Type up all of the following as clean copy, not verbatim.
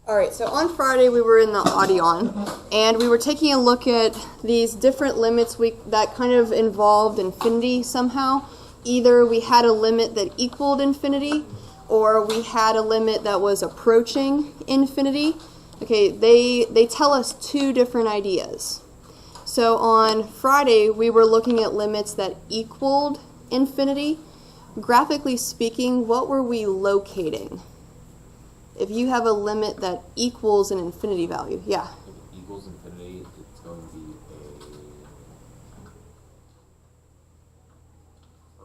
Alright, so on Friday we were in the Audion, and we were taking a look at these different limits that kind of involved infinity somehow. Either we had a limit that equaled infinity, or we had a limit that was approaching infinity. Okay, they tell us two different ideas. So on Friday we were looking at limits that equaled infinity. Graphically speaking, what were we locating? If you have a limit that equals an infinity value, yeah. If it equals infinity, it's going to be a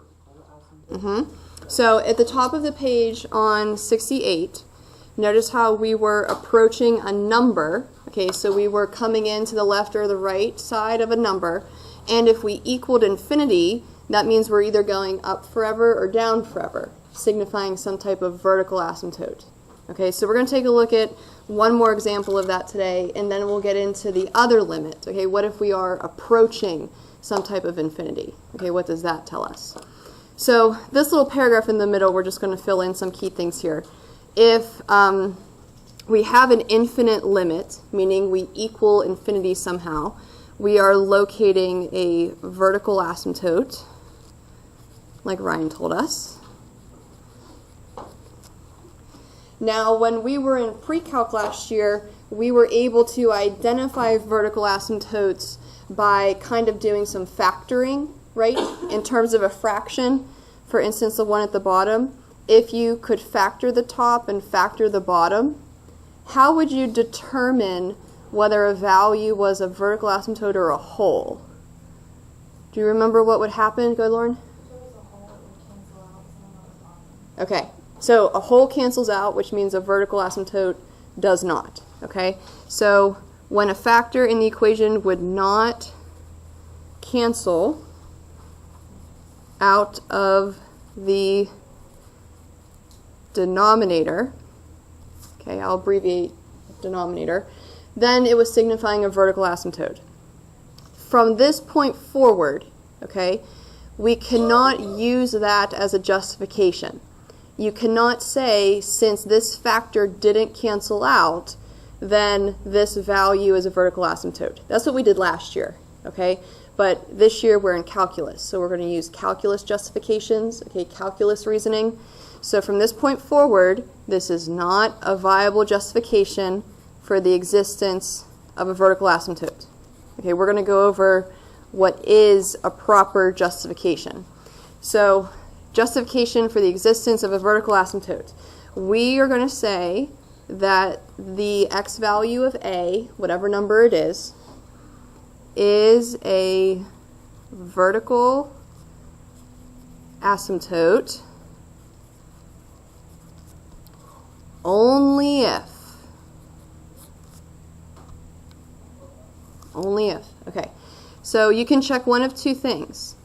vertical asymptote. So at the top of the page on 68, notice how we were approaching a number. Okay, so we were coming in to the left or the right side of a number, and if we equaled infinity, that means we're either going up forever or down forever, signifying some type of vertical asymptote. Okay, so we're going to take a look at one more example of that today, and then we'll get into the other limit. Okay, what if we are approaching some type of infinity? Okay, what does that tell us? So this little paragraph in the middle, we're just going to fill in some key things here. If we have an infinite limit, meaning we equal infinity somehow, we are locating a vertical asymptote, like Ryan told us. Now, when we were in pre-calc last year, we were able to identify vertical asymptotes by kind of doing some factoring, right? In terms of a fraction, for instance, the one at the bottom, if you could factor the top and factor the bottom, how would you determine whether a value was a vertical asymptote or a whole? Do you remember what would happen? Go ahead, Lauren. If there was a whole, it would cancel out some of the bottom. Okay, so a whole cancels out, which means a vertical asymptote does not. Okay, so when a factor in the equation would not cancel out of the denominator, okay, I'll abbreviate denominator, then it was signifying a vertical asymptote. From this point forward, okay, we cannot use that as a justification. You cannot say, since this factor didn't cancel out, then this value is a vertical asymptote. That's what we did last year, okay? But this year we're in calculus, so we're going to use calculus justifications, okay, calculus reasoning. So from this point forward, this is not a viable justification for the existence of a vertical asymptote. Okay, we're going to go over what is a proper justification. So, justification for the existence of a vertical asymptote. We are going to say that the x value of a, whatever number it is a vertical asymptote only if, okay. So you can check one of two things.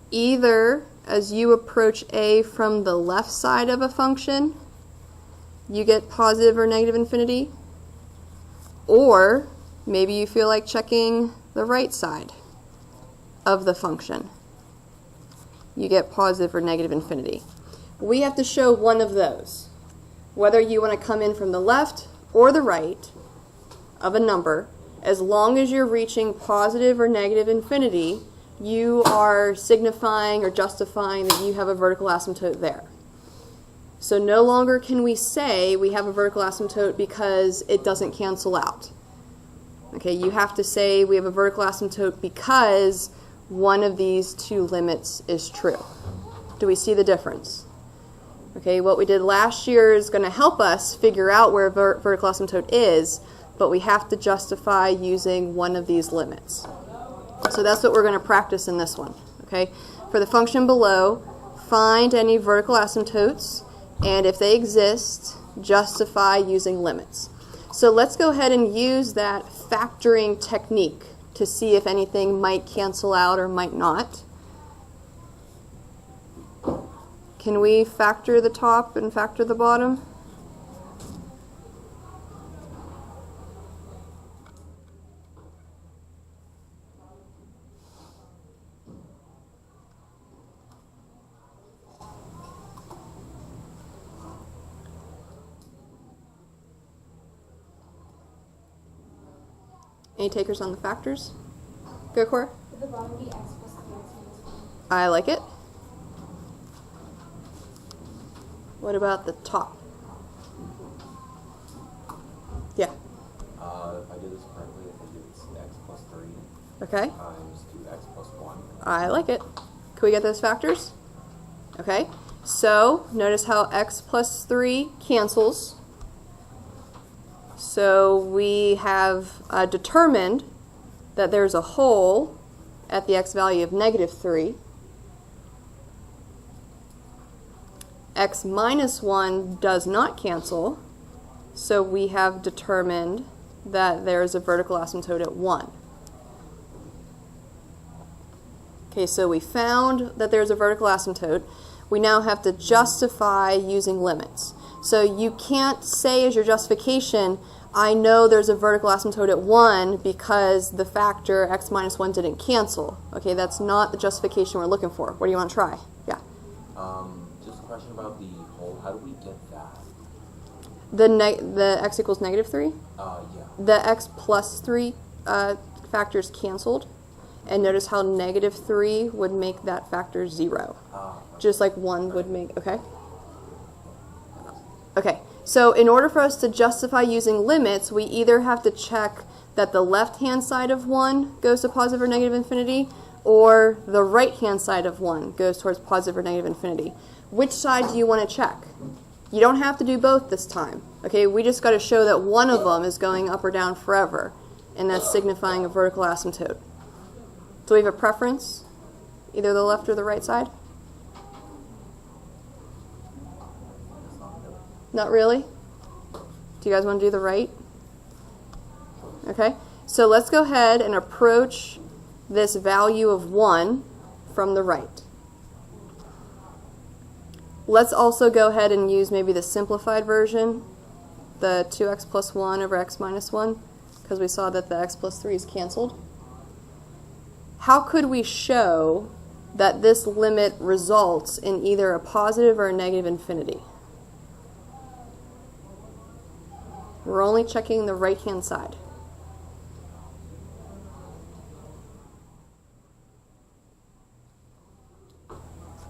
Either as you approach a from the left side of a function, you get positive or negative infinity, or maybe you feel like checking the right side of the function. You get positive or negative infinity. We have to show one of those. Whether you want to come in from the left or the right of a number, as long as you're reaching positive or negative infinity, you are signifying or justifying that you have a vertical asymptote there. So no longer can we say we have a vertical asymptote because it doesn't cancel out. Okay, you have to say we have a vertical asymptote because one of these two limits is true. Do we see the difference? Okay, what we did last year is going to help us figure out where a vertical asymptote is, but we have to justify using one of these limits. So that's what we're going to practice in this one. Okay, for the function below, find any vertical asymptotes, and if they exist, justify using limits. So let's go ahead and use that factoring technique to see if anything might cancel out or might not. Can we factor the top and factor the bottom? Any takers on the factors? Go, Cora. Would the bottom be x plus 3 x minus 1? I like it. What about the top? Yeah. If I do this correctly, I think it's x plus 3 Okay. times 2x plus 1. I like it. Can we get those factors? Okay. So notice how x plus 3 cancels. So we have determined that there's a hole at the x value of negative 3. X minus 1 does not cancel, so we have determined that there's a vertical asymptote at 1. Okay, so we found that there's a vertical asymptote. We now have to justify using limits. So you can't say as your justification, I know there's a vertical asymptote at 1 because the factor x minus 1 didn't cancel. Okay, that's not the justification we're looking for. What do you want to try? Yeah. Just a question about the hole. How do we get that? The x equals negative 3? Yeah. The x plus 3 factors canceled. And notice how negative 3 would make that factor 0. Just like 1 would make, okay? Okay, so in order for us to justify using limits, we either have to check that the left-hand side of 1 goes to positive or negative infinity, or the right-hand side of 1 goes towards positive or negative infinity. Which side do you want to check? You don't have to do both this time. Okay, we just got to show that one of them is going up or down forever, and that's signifying a vertical asymptote. Do we have a preference? Either the left or the right side? Not really? Do you guys want to do the right? Okay, so let's go ahead and approach this value of 1 from the right. Let's also go ahead and use maybe the simplified version, the 2x plus 1 over x minus 1, because we saw that the x plus 3 is canceled. How could we show that this limit results in either a positive or a negative infinity? We're only checking the right-hand side.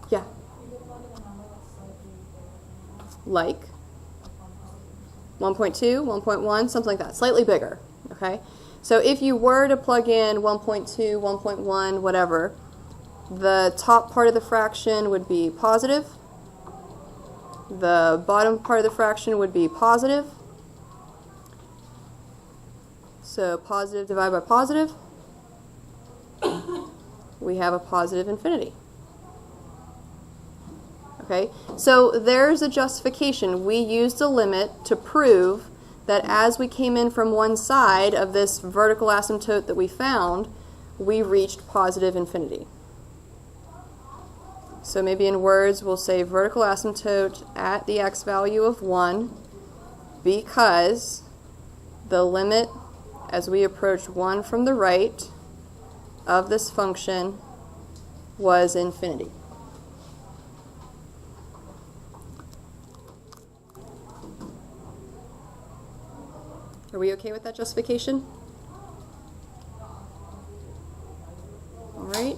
Yeah. Like 1.2, 1.1, something like that, slightly bigger, okay? So if you were to plug in 1.2, 1.1, whatever, the top part of the fraction would be positive, the bottom part of the fraction would be positive, so positive divided by positive, we have a positive infinity. Okay, so there's a justification. We used a limit to prove that as we came in from one side of this vertical asymptote that we found, we reached positive infinity. So maybe in words we'll say vertical asymptote at the x value of 1 because the limit as we approach 1 from the right of this function was infinity. Are we okay with that justification? All right.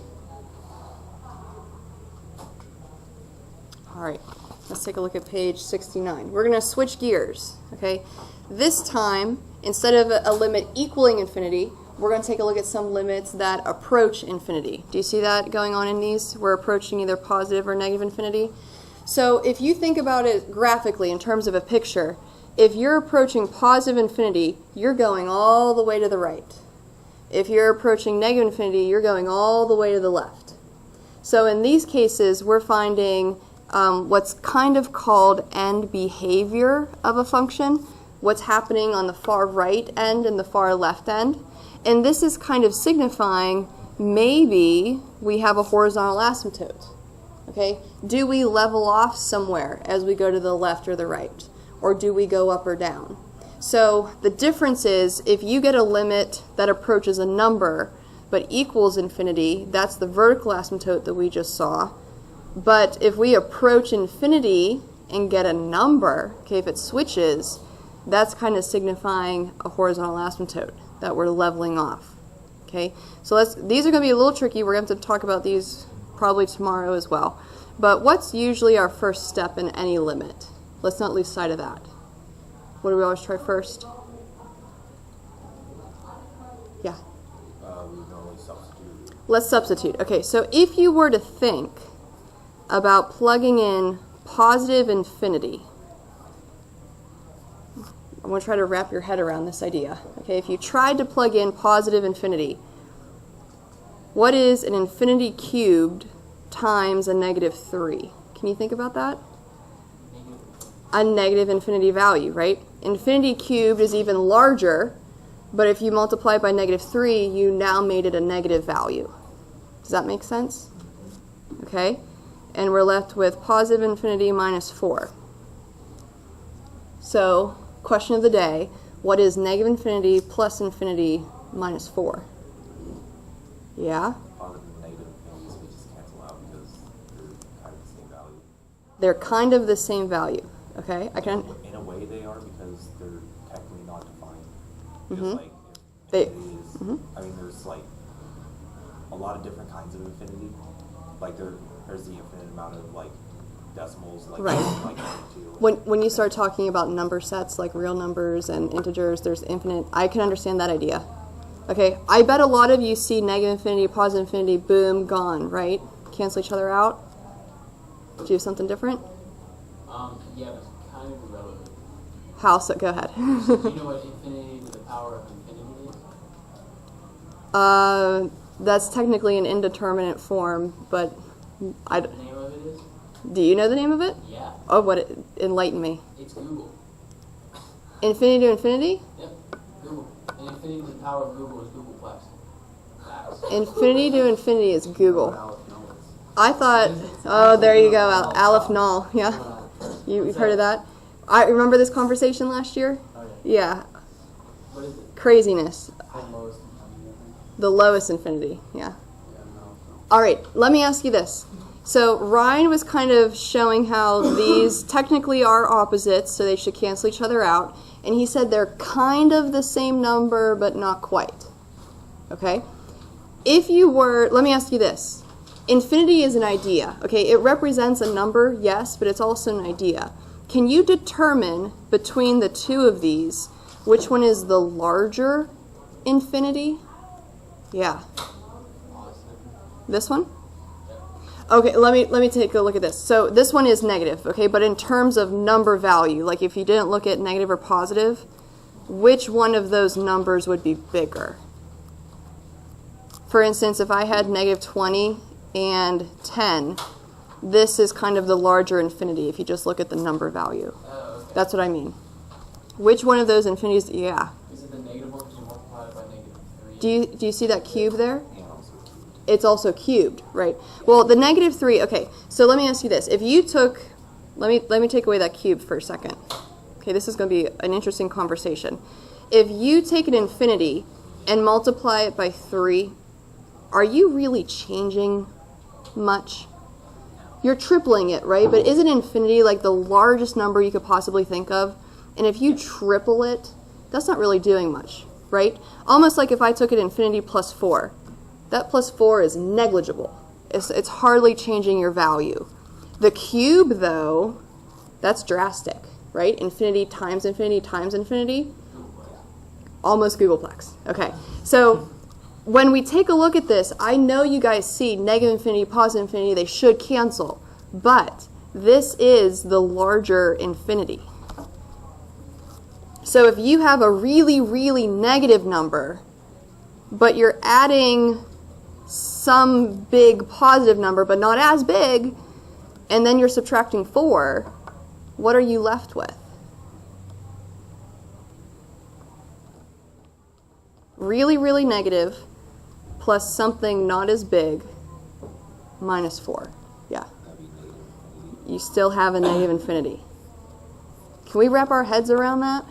All right. Let's take a look at page 69. We're going to switch gears, okay? This time, instead of a limit equaling infinity, we're going to take a look at some limits that approach infinity. Do you see that going on in these? We're approaching either positive or negative infinity. So if you think about it graphically in terms of a picture, if you're approaching positive infinity, you're going all the way to the right. If you're approaching negative infinity, you're going all the way to the left. So in these cases, we're finding what's kind of called end behavior of a function, what's happening on the far right end and the far left end. And this is kind of signifying maybe we have a horizontal asymptote. Okay? Do we level off somewhere as we go to the left or the right? Or do we go up or down? So the difference is if you get a limit that approaches a number but equals infinity, that's the vertical asymptote that we just saw. But if we approach infinity and get a number, okay, if it switches, that's kind of signifying a horizontal asymptote. that we're leveling off. Okay, so these are going to be a little tricky. We're going to have to talk about these probably tomorrow as well. But what's usually our first step in any limit? Let's not lose sight of that. What do we always try first? Yeah. We normally substitute. Let's substitute. Okay, so if you were to think about plugging in positive infinity, I'm going to try to wrap your head around this idea. Okay, if you tried to plug in positive infinity, what is an infinity cubed times a negative 3? Can you think about that? A negative infinity value, right? Infinity cubed is even larger, but if you multiply by negative 3, you now made it a negative value. Does that make sense? Okay, and we're left with positive infinity minus 4. So, question of the day, what is negative infinity plus infinity minus 4? Yeah? Positive and negative infinities we just cancel out because they're kind of the same value. They're kind of the same value. Okay? I can. In a way they are because they're technically not defined. Mhm. Just like They- infinity is, I mean there's like a lot of different kinds of infinity. Like there's the infinite amount of like decimals like Right. like 22. When you start talking about number sets like real numbers and integers, there's infinite. I can understand that idea. Okay, I bet a lot of you see negative infinity, positive infinity, boom, gone, right? Cancel each other out. Do you have something different? Yeah, but it's kind of irrelevant. How? So go ahead. Do you know what infinity to the power of infinity is? That's technically an indeterminate form, but The name of it is? do you know the name of it? Yeah, Oh, enlighten me. it's Google. Infinity to infinity? Yep, Google. And infinity to the power of Google is Googleplex. Facts. Infinity to infinity is Google. Alex knows. I thought, oh, there you go, Aleph Null. Yeah, you've heard of that? I remember this conversation last year. Oh, Yeah, what is it? craziness. The lowest infinity, I think. The lowest infinity. Yeah. Yeah, no. All right, let me ask you this. So Ryan was kind of showing how these technically are opposites, so they should cancel each other out. And he said they're kind of the same number, but not quite. Okay? If you were, let me ask you this. Infinity is an idea. Okay, it represents a number, yes, but it's also an idea. Can you determine between the two of these which one is the larger infinity? Yeah. Austin. This one? Okay, let me take a look at this. So this one is negative, okay, but in terms of number value, like if you didn't look at negative or positive, which one of those numbers would be bigger? For instance, if I had negative 20 and 10, this is kind of the larger infinity if you just look at the number value. Oh, okay. That's what I mean. Which one of those infinities, yeah. Is it the negative one because you multiply it by negative 3? Do you see that cube there? And also cubed. It's also cubed, right? Well, the negative 3, okay, so let me ask you this. If you took, let me take away that cube for a second. Okay, this is going to be an interesting conversation. If you take an infinity and multiply it by 3, are you really changing much? You're tripling it, right? But isn't infinity like the largest number you could possibly think of? And if you triple it, that's not really doing much, right? Almost like if I took an infinity plus 4. That plus 4 is negligible. It's hardly changing your value. The cube, though, that's drastic, right? Infinity times infinity times infinity. Almost Googleplex. Okay, so when we take a look at this, I know you guys see negative infinity, positive infinity, they should cancel. But this is the larger infinity. So if you have a really, really negative number, but you're adding some big positive number, but not as big, and then you're subtracting 4, what are you left with? Really, really negative plus something not as big minus 4. Yeah. That'd be negative infinity. You still have a negative infinity. Can we wrap our heads around that?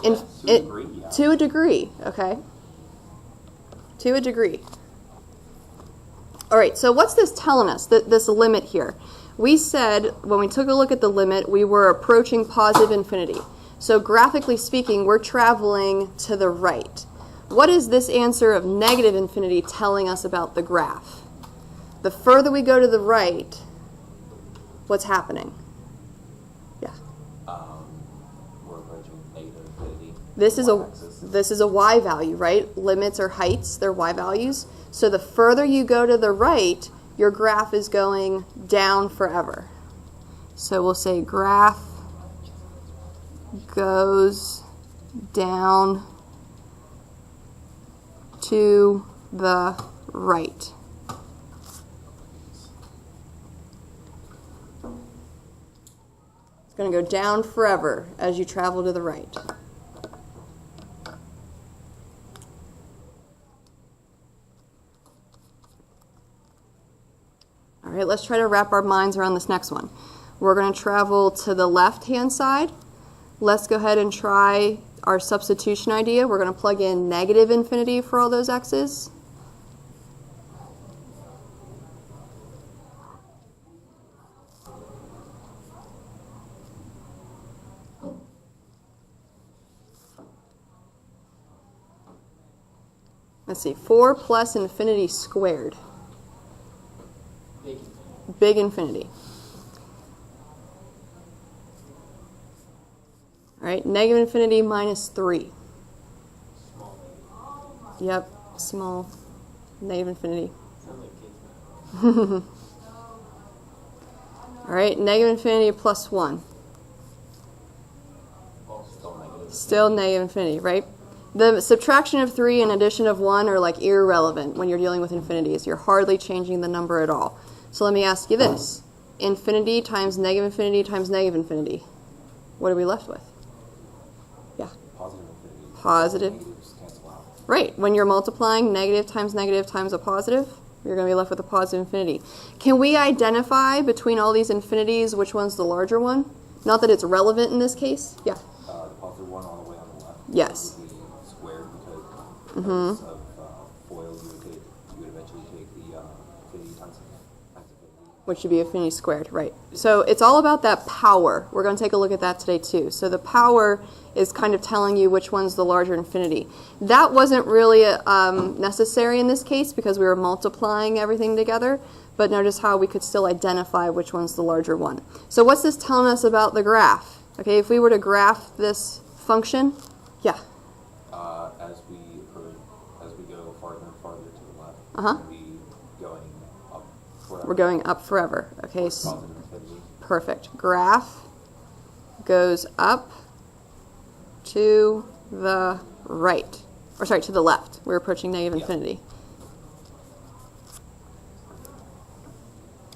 To a degree, yeah. To a degree, okay. To a degree. All right, so what's this telling us, this limit here? We said when we took a look at the limit, we were approaching positive infinity. So graphically speaking, we're traveling to the right. What is this answer of negative infinity telling us about the graph? The further we go to the right, what's happening? Yeah. We're approaching negative infinity. This is Y-axis. this is a y value, right? Limits or heights, they're y values. So the further you go to the right, your graph is going down forever. So we'll say graph goes down to the right. It's going to go down forever as you travel to the right. All right, let's try to wrap our minds around this next one. We're going to travel to the left-hand side. Let's go ahead and try our substitution idea. We're going to plug in negative infinity for all those x's. Let's see, 4 plus infinity squared. Big infinity. Big infinity. All right, negative infinity minus 3. Small negative. Yep, small negative infinity. Sounds like kids now. All right, negative infinity plus 1. Still negative. Still negative infinity, right? The subtraction of 3 and addition of 1 are like irrelevant when you're dealing with infinities. You're hardly changing the number at all. So let me ask you this. Infinity times negative infinity. What are we left with? Yeah. Positive infinity. Positive. Negatives cancel out. Right. When you're multiplying negative times a positive, you're going to be left with a positive infinity. Can we identify between all these infinities which one's the larger one? Not that it's relevant in this case. Yeah. The positive one all the way on the left. Yes. Would be squared because of FOIL. You would eventually take the infinity times infinity. Which should be infinity squared, right. So it's all about that power. We're going to take a look at that today too. So the power is kind of telling you which one's the larger infinity. That wasn't really necessary in this case because we were multiplying everything together, but notice how we could still identify which one's the larger one. So what's this telling us about the graph? Okay, if we were to graph this function, yeah. As we go farther and farther to the left, Uh-huh. we'll be going up forever. We're going up forever. Okay, Positive infinity. perfect. Graph goes up to the right. Or sorry, to the left. We're approaching negative infinity.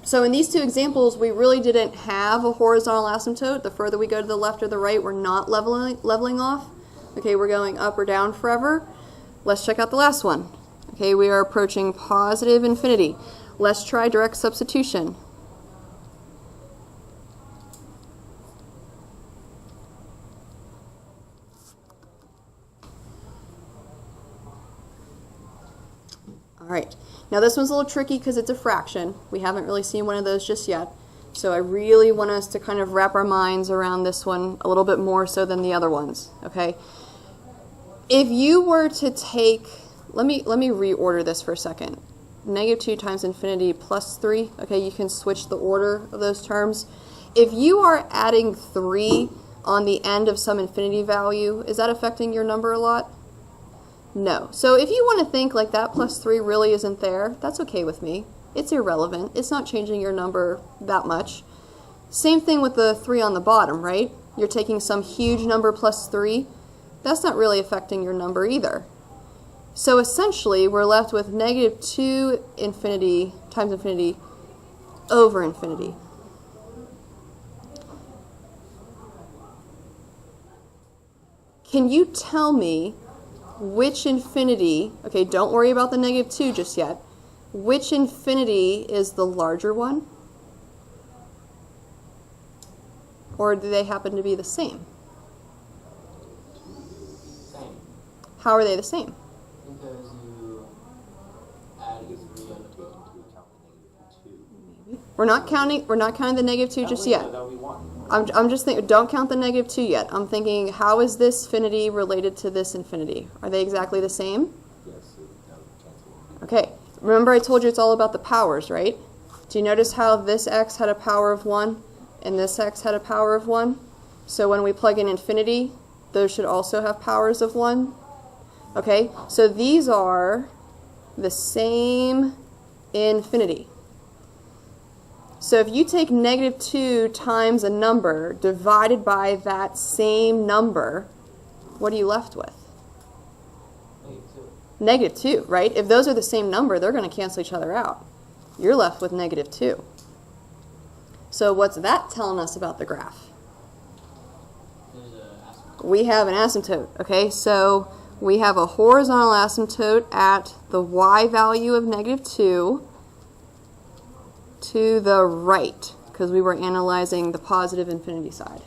So in these two examples, we really didn't have a horizontal asymptote. The further we go to the left or the right, we're not leveling off. Okay, we're going up or down forever. Let's check out the last one. Okay, we are approaching positive infinity. Let's try direct substitution. All right, now this one's a little tricky because it's a fraction. We haven't really seen one of those just yet. So I really want us to kind of wrap our minds around this one a little bit more so than the other ones, okay? If you were to take, let me reorder this for a second. Negative 2 times infinity plus 3, okay, you can switch the order of those terms. If you are adding 3 on the end of some infinity value, is that affecting your number a lot? No. So if you want to think like that plus 3 really isn't there, that's okay with me. It's irrelevant. It's not changing your number that much. Same thing with the 3 on the bottom, right? You're taking some huge number plus 3. That's not really affecting your number either. So essentially, we're left with negative 2 infinity times infinity over infinity. Can you tell me which infinity, okay, don't worry about the negative 2 just yet, which infinity is the larger one? Or do they happen to be the same? Same. How are they the same? Because you add Because 3 we on have to the take top. into account the negative 2. We're not counting the negative 2 just yet. That would be 1. I'm just thinking, don't count the negative 2 yet. I'm thinking, how is this infinity related to this infinity? Are they exactly the same? Yes, that would cancel. Okay, remember I told you it's all about the powers, right? Do you notice how this x had a power of 1 and this x had a power of 1? So when we plug in infinity, those should also have powers of 1. Okay, so these are the same infinity. So if you take negative 2 times a number divided by that same number, what are you left with? Negative 2, right? If those are the same number, they're going to cancel each other out. You're left with negative 2. So what's that telling us about the graph? We have an asymptote, okay? So we have a horizontal asymptote at the y value of negative 2 to the right, because we were analyzing the positive infinity side.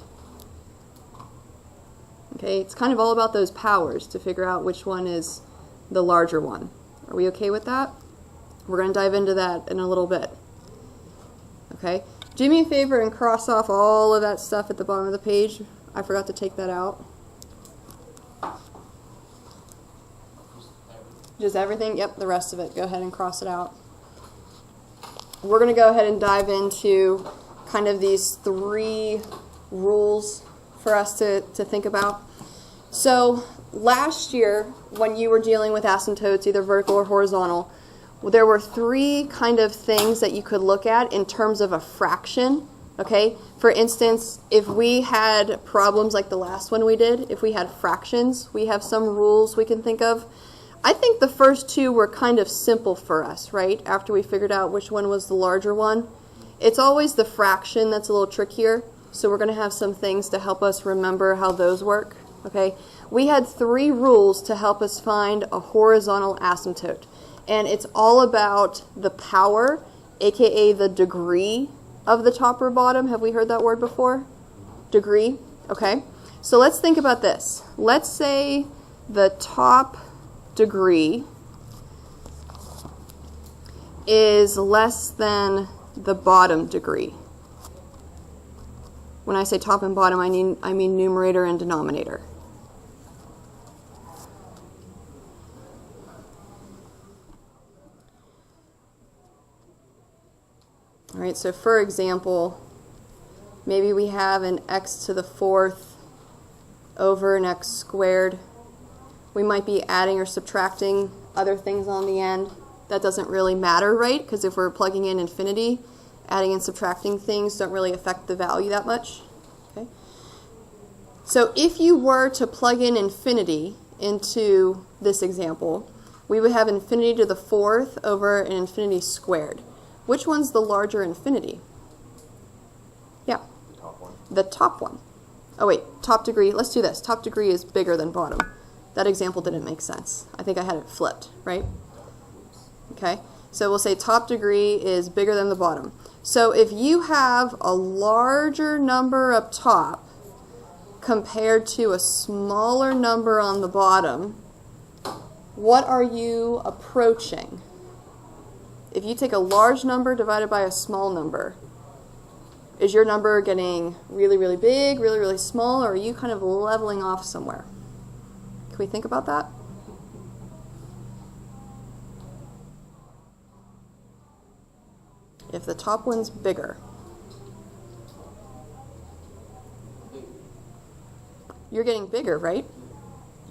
Okay, it's kind of all about those powers to figure out which one is the larger one. Are we okay with that? We're going to dive into that in a little bit. Okay, do me a favor and cross off all of that stuff at the bottom of the page. I forgot to take that out. Just everything? Yep, the rest of it. Go ahead and cross it out. We're going to go ahead and dive into kind of these 3 rules for us to think about. So last year, when you were dealing with asymptotes, either vertical or horizontal, there were 3 kind of things that you could look at in terms of a fraction. Okay, for instance, if we had problems like the last one we did, if we had fractions, we have some rules we can think of. I think the first 2 were kind of simple for us, right? After we figured out which one was the larger one. It's always the fraction that's a little trickier, so we're going to have some things to help us remember how those work. Okay, we had 3 rules to help us find a horizontal asymptote, and it's all about the power, aka the degree of the top or bottom. Have we heard that word before? Degree. Okay, so let's think about this. Let's say the top degree is less than the bottom degree. When I say top and bottom, I mean numerator and denominator. All right, so for example, maybe we have an x to the 4th over an x squared. We might be adding or subtracting other things on the end. That doesn't really matter, right? Because if we're plugging in infinity, adding and subtracting things don't really affect the value that much. Okay. So if you were to plug in infinity into this example, we would have infinity to the 4th over an infinity squared. Which one's the larger infinity? Yeah. The top one. The top one. Oh wait, top degree. Let's do this. Top degree is bigger than bottom. That example didn't make sense. I think I had it flipped, right? Okay, so we'll say top degree is bigger than the bottom. So if you have a larger number up top compared to a smaller number on the bottom, what are you approaching? If you take a large number divided by a small number, is your number getting really, really big, really, really small, or are you kind of leveling off somewhere? Can we think about that? If the top one's bigger, you're getting bigger, right?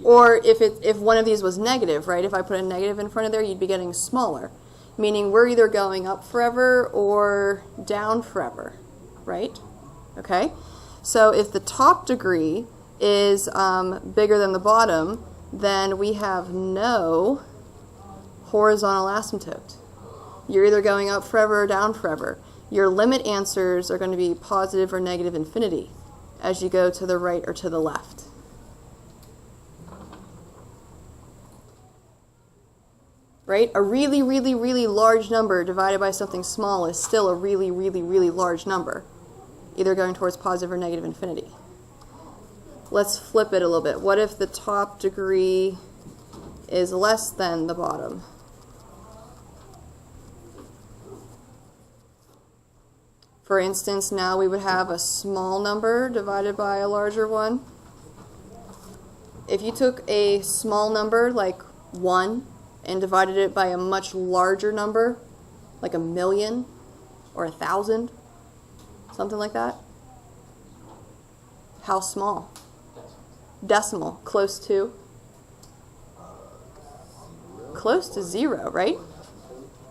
Or if one of these was negative, right? If I put a negative in front of there, you'd be getting smaller. Meaning we're either going up forever or down forever, right? Okay? So if the top degree is bigger than the bottom, then we have no horizontal asymptote. You're either going up forever or down forever. Your limit answers are going to be positive or negative infinity as you go to the right or to the left. Right? A really, really, really large number divided by something small is still a really, really, really large number, either going towards positive or negative infinity. Let's flip it a little bit. What if the top degree is less than the bottom? For instance, now we would have a small number divided by a larger one. If you took a small number like 1 and divided it by a much larger number, like 1,000,000 or 1,000, something like that, how small? Decimal, close to? Close to 0, right?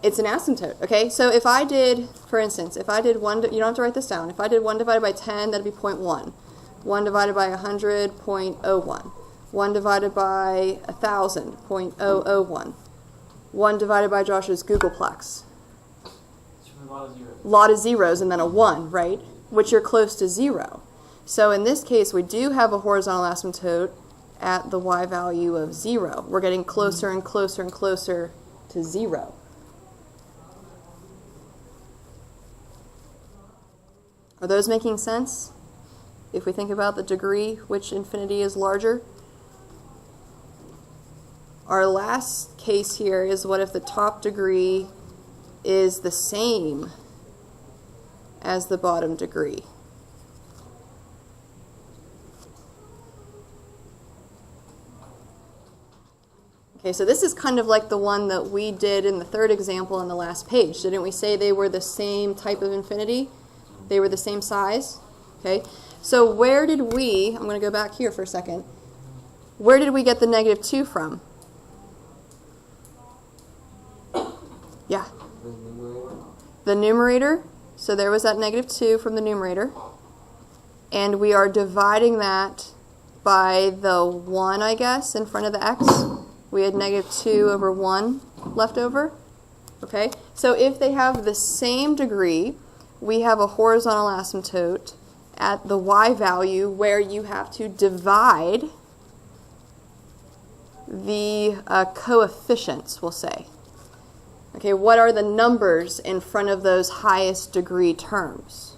It's an asymptote, okay? So if I did, for instance, if I did 1, you don't have to write this down. If I did 1 divided by 10, that'd be 0.1. 1 divided by 100, 0.01. 1 divided by 1,000, 0.001. 1 divided by Josh's Googleplex. It's a lot of zeros. Lot of zeros and then a 1, right? Which are close to 0. So in this case, we do have a horizontal asymptote at the y value of 0. We're getting closer and closer and closer to 0. Are those making sense? If we think about the degree, which infinity is larger? Our last case here is what if the top degree is the same as the bottom degree? Okay, so this is kind of like the one that we did in the third example on the last page. Didn't we say they were the same type of infinity? They were the same size? Okay, so where did we, I'm going to go back here for a second, where did we get the -2 from? Yeah. The numerator. So there was that -2 from the numerator. And we are dividing that by the 1, I guess, in front of the x. We had -2 over 1 left over. Okay? So if they have the same degree, we have a horizontal asymptote at the y value where you have to divide the coefficients, we'll say. Okay, what are the numbers in front of those highest degree terms?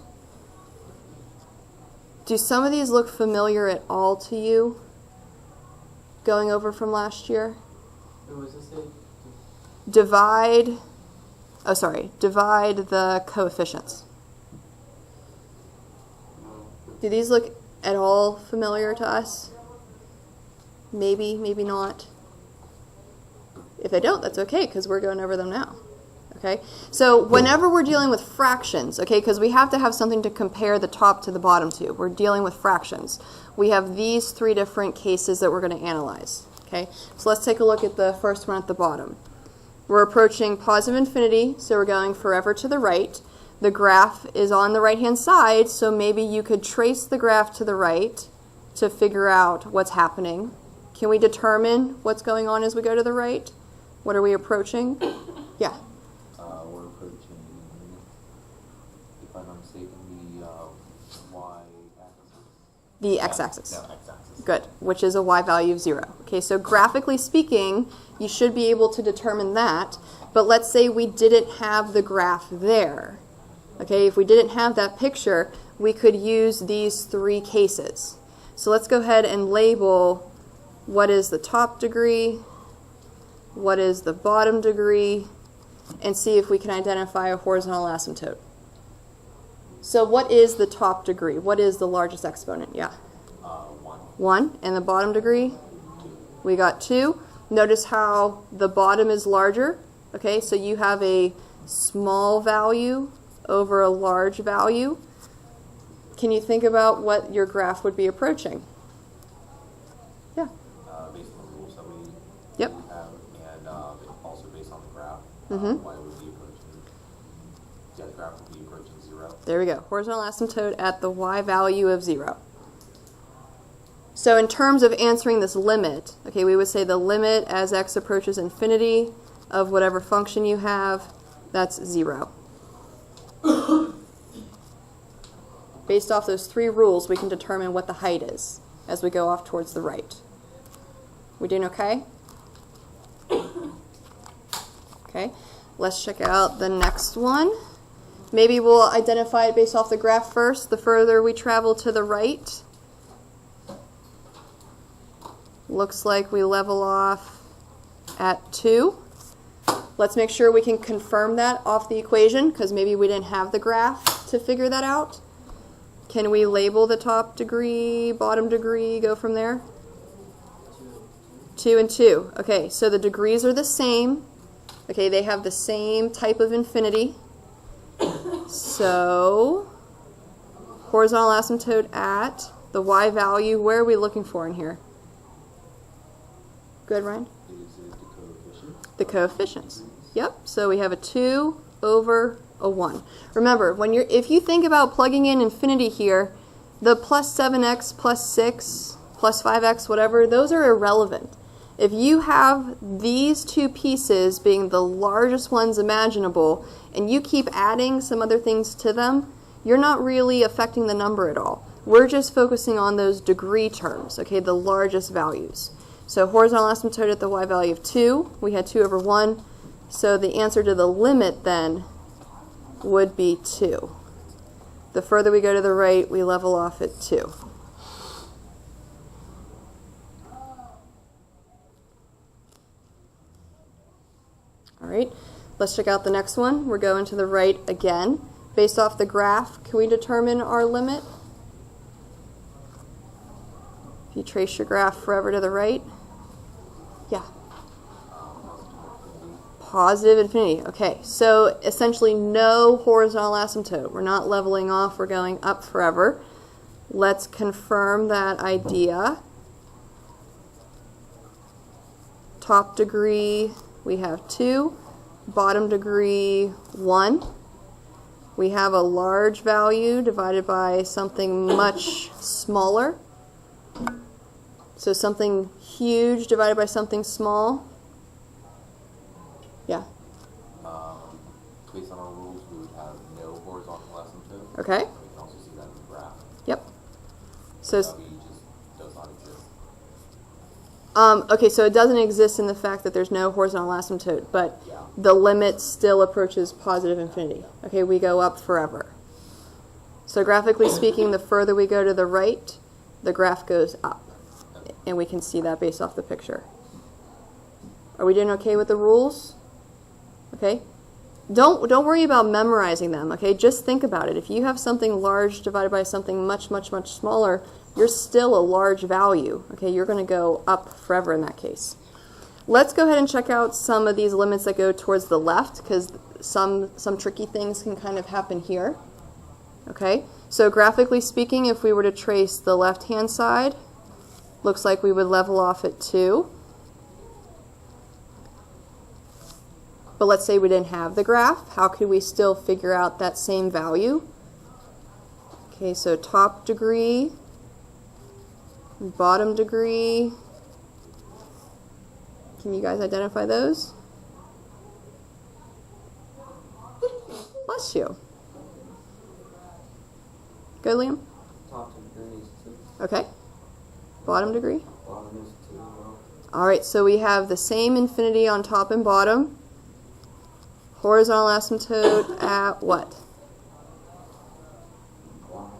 Do some of these look familiar at all to you, going over from last year? What was this thing? Divide the coefficients. Do these look at all familiar to us? Maybe, maybe not. If they don't, that's okay, because we're going over them now. Okay? So whenever we're dealing with fractions, okay, because we have to have something to compare the top to the bottom to. We're dealing with fractions. We have these 3 different cases that we're going to analyze. Okay? So let's take a look at the first one at the bottom. We're approaching positive infinity, so we're going forever to the right. The graph is on the right-hand side, so maybe you could trace the graph to the right to figure out what's happening. Can we determine what's going on as we go to the right? What are we approaching? Yeah. We're approaching, if I'm not mistaken, the y-axis. The x-axis. No, x-axis. Good, which is a y value of 0. Okay, so graphically speaking, you should be able to determine that, but let's say we didn't have the graph there. Okay, if we didn't have that picture, we could use these 3 cases. So let's go ahead and label what is the top degree, what is the bottom degree, and see if we can identify a horizontal asymptote. So what is the top degree? What is the largest exponent? Yeah. 1. 1. And the bottom degree? We got 2. Notice how the bottom is larger. Okay, so you have a small value over a large value. Can you think about what your graph would be approaching? Yeah. Based on the rules that we Yep. have, and also based on the graph, Mhm. why would be approaching? Yeah, the graph would be approaching 0. There we go. Horizontal asymptote at the y value of 0. So in terms of answering this limit, okay, we would say the limit as x approaches infinity of whatever function you have, that's 0. Based off those 3 rules, we can determine what the height is as we go off towards the right. We doing okay? Okay, let's check out the next one. Maybe we'll identify it based off the graph first. The further we travel to the right, looks like we level off at 2. Let's make sure we can confirm that off the equation, because maybe we didn't have the graph. to figure that out? Can we label the top degree, bottom degree, go from there? 2 and 2. Okay, so the degrees are the same. Okay, they have the same type of infinity. So, horizontal asymptote at the y value, where are we looking for in here? Good, Ryan? The coefficients. Yep, so we have a 2 over a 1. Remember, if you think about plugging in infinity here, the plus 7x, plus 6, plus 5x, whatever, those are irrelevant. If you have these two pieces being the largest ones imaginable, and you keep adding some other things to them, you're not really affecting the number at all. We're just focusing on those degree terms, okay, the largest values. So horizontal asymptote at the y value of 2, we had 2 over 1, so the answer to the limit then would be 2. The further we go to the right, we level off at 2. All right, let's check out the next one. We're going to the right again. Based off the graph, can we determine our limit? If you trace your graph forever to the right, yeah. Positive infinity. Okay, so essentially no horizontal asymptote. We're not leveling off, we're going up forever. Let's confirm that idea. Top degree, we have 2. Bottom degree, 1. We have a large value divided by something much smaller. So something huge divided by something small. Yeah. Based on our rules, we would have no horizontal asymptote. Okay. We can also see that in the graph. Yep. So W just does not exist. okay, so it doesn't exist in the fact that there's no horizontal asymptote, but Yeah. the limit still approaches positive infinity. Okay, we go up forever. So graphically speaking, the further we go to the right, the graph goes up. And we can see that based off the picture. Are we doing okay with the rules? Okay? Don't worry about memorizing them, okay? Just think about it. If you have something large divided by something much, much, much smaller, you're still a large value, okay? You're going to go up forever in that case. Let's go ahead and check out some of these limits that go towards the left, because some tricky things can kind of happen here. Okay? So graphically speaking, if we were to trace the left-hand side, looks like we would level off at 2. But let's say we didn't have the graph. How could we still figure out that same value? Okay, so top degree, bottom degree. Can you guys identify those? Bless you. Go, Liam. Top degree is 2. Okay. Bottom degree. Bottom is 2. Well, All right, so we have the same infinity on top and bottom. Horizontal asymptote at what? 1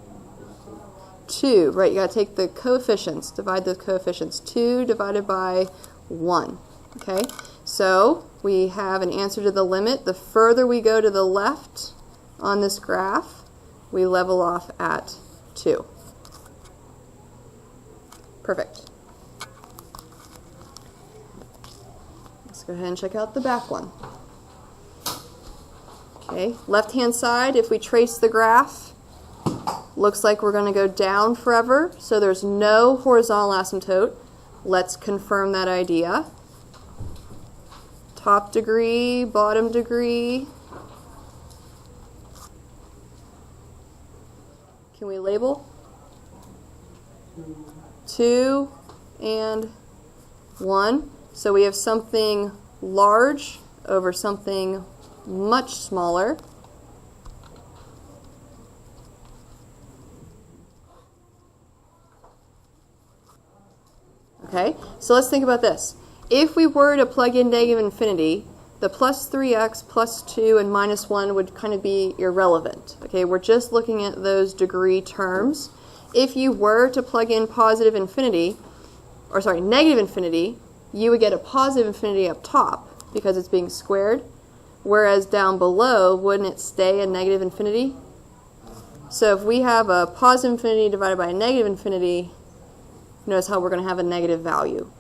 is 2. 2. Right, you got to take the coefficients, divide the coefficients. 2 divided by 1. Okay, so we have an answer to the limit. The further we go to the left on this graph, we level off at 2. Perfect. Let's go ahead and check out the back one. Okay, left-hand side, if we trace the graph, looks like we're going to go down forever, so there's no horizontal asymptote. Let's confirm that idea. Top degree, bottom degree. Can we label? 2 and 1. So we have something large over something much smaller. Okay, so let's think about this. If we were to plug in negative infinity, the plus 3x, plus 2, and minus 1 would kind of be irrelevant. Okay, we're just looking at those degree terms. If you were to plug in positive infinity, or sorry, negative infinity, you would get a positive infinity up top because it's being squared. Whereas down below, wouldn't it stay a negative infinity? So if we have a positive infinity divided by a negative infinity, notice how we're going to have a negative value,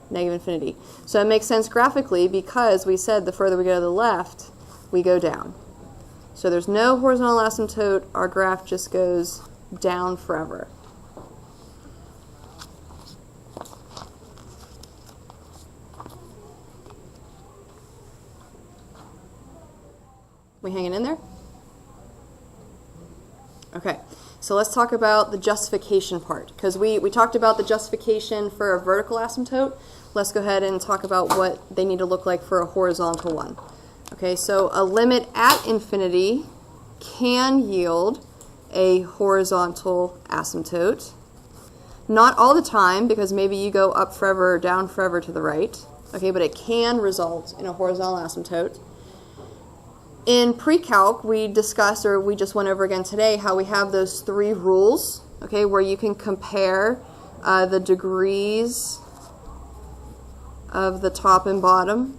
negative infinity. So it makes sense graphically because we said the further we go to the left, we go down. So there's no horizontal asymptote. Our graph just goes down forever. We hanging in there? Okay, so let's talk about the justification part, because we talked about the justification for a vertical asymptote. Let's go ahead and talk about what they need to look like for a horizontal one. Okay, so a limit at infinity can yield a horizontal asymptote. Not all the time, because maybe you go up forever or down forever to the right. Okay, but it can result in a horizontal asymptote. In pre-calc, we discussed, or we just went over again today, how we have those 3 rules, okay, where you can compare the degrees of the top and bottom.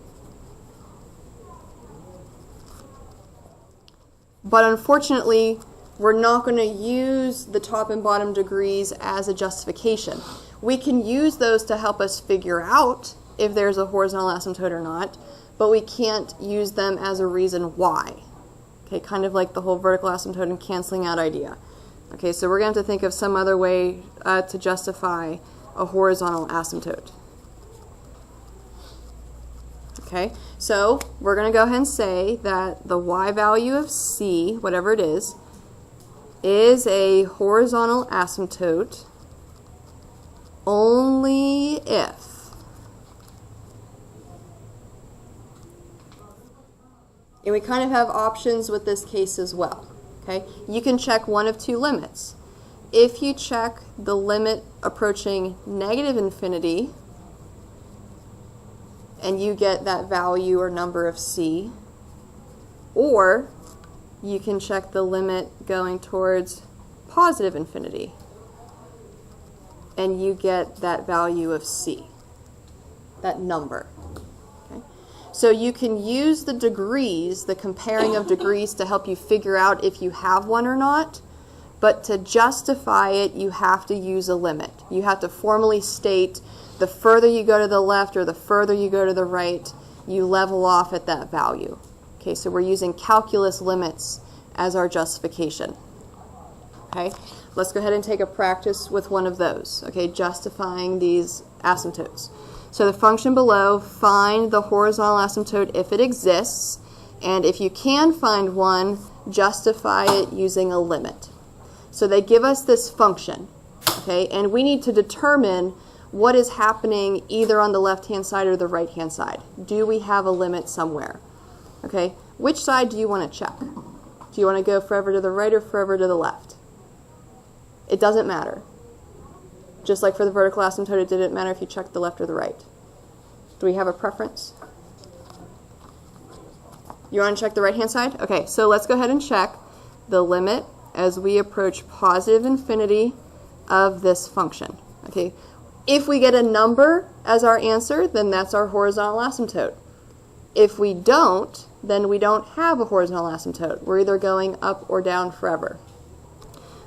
But unfortunately, we're not going to use the top and bottom degrees as a justification. We can use those to help us figure out if there's a horizontal asymptote or not, but we can't use them as a reason why. Okay, kind of like the whole vertical asymptote and canceling out idea. Okay, so we're going to have to think of some other way to justify a horizontal asymptote. Okay, so we're going to go ahead and say that the y value of c, whatever it is a horizontal asymptote only if and we kind of have options with this case as well. Okay, you can check one of 2 limits. If you check the limit approaching negative infinity, and you get that value or number of c, or you can check the limit going towards positive infinity, and you get that value of c, that number. So you can use the degrees, the comparing of degrees, to help you figure out if you have one or not, but to justify it, you have to use a limit. You have to formally state the further you go to the left or the further you go to the right, you level off at that value. Okay, so we're using calculus limits as our justification. Okay, let's go ahead and take a practice with one of those, okay, justifying these asymptotes. So the function below, find the horizontal asymptote if it exists, and if you can find one, justify it using a limit. So they give us this function, okay, and we need to determine what is happening either on the left-hand side or the right-hand side. Do we have a limit somewhere? Okay, which side do you want to check? Do you want to go forever to the right or forever to the left? It doesn't matter. Just like for the vertical asymptote, it didn't matter if you checked the left or the right. Do we have a preference? You want to check the right-hand side? Okay, so let's go ahead and check the limit as we approach positive infinity of this function. Okay, if we get a number as our answer, then that's our horizontal asymptote. If we don't, then we don't have a horizontal asymptote. We're either going up or down forever.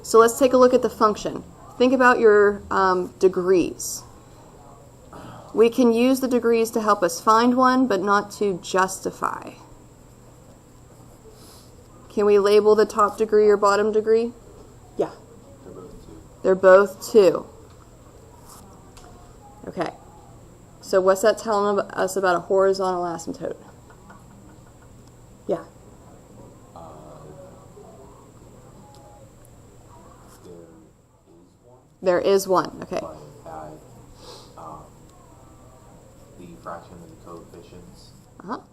So let's take a look at the function. Think about your degrees. We can use the degrees to help us find one, but not to justify. Can we label the top degree or bottom degree? Yeah. They're both 2. They're both 2. Okay. So what's that telling us about a horizontal asymptote? Yeah. There is one. There is one. Okay. But that the fraction of the coefficients Uh-huh. the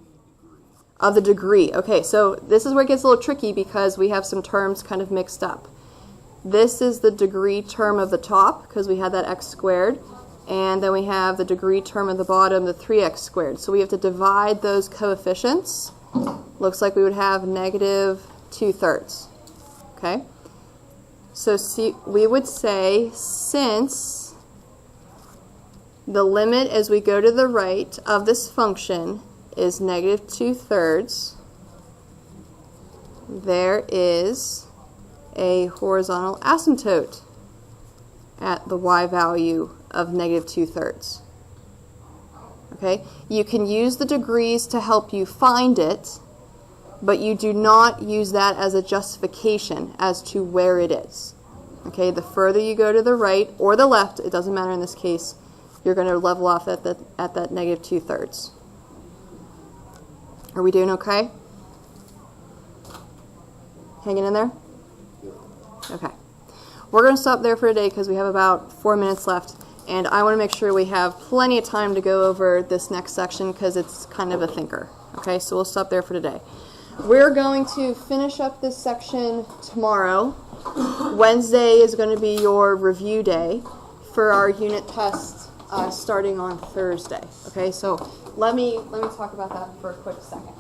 degree. Of the degree. Okay, so this is where it gets a little tricky because we have some terms kind of mixed up. This is the degree term of the top because we had that x squared, and then we have the degree term of the bottom, the 3x squared. So we have to divide those coefficients. Looks like we would have negative 2/3. Okay? So see, we would say since the limit as we go to the right of this function is negative 2/3, there is a horizontal asymptote at the y value of negative 2/3. Okay, you can use the degrees to help you find it, but you do not use that as a justification as to where it is. Okay, the further you go to the right or the left, it doesn't matter in this case, you're going to level off at that negative 2/3. Are we doing okay? Hanging in there? Okay. We're going to stop there for today because we have about 4 minutes left, and I want to make sure we have plenty of time to go over this next section because it's kind of a thinker. Okay, so we'll stop there for today. We're going to finish up this section tomorrow. Wednesday is going to be your review day for our unit test starting on Thursday. Okay, so let me talk about that for a quick second.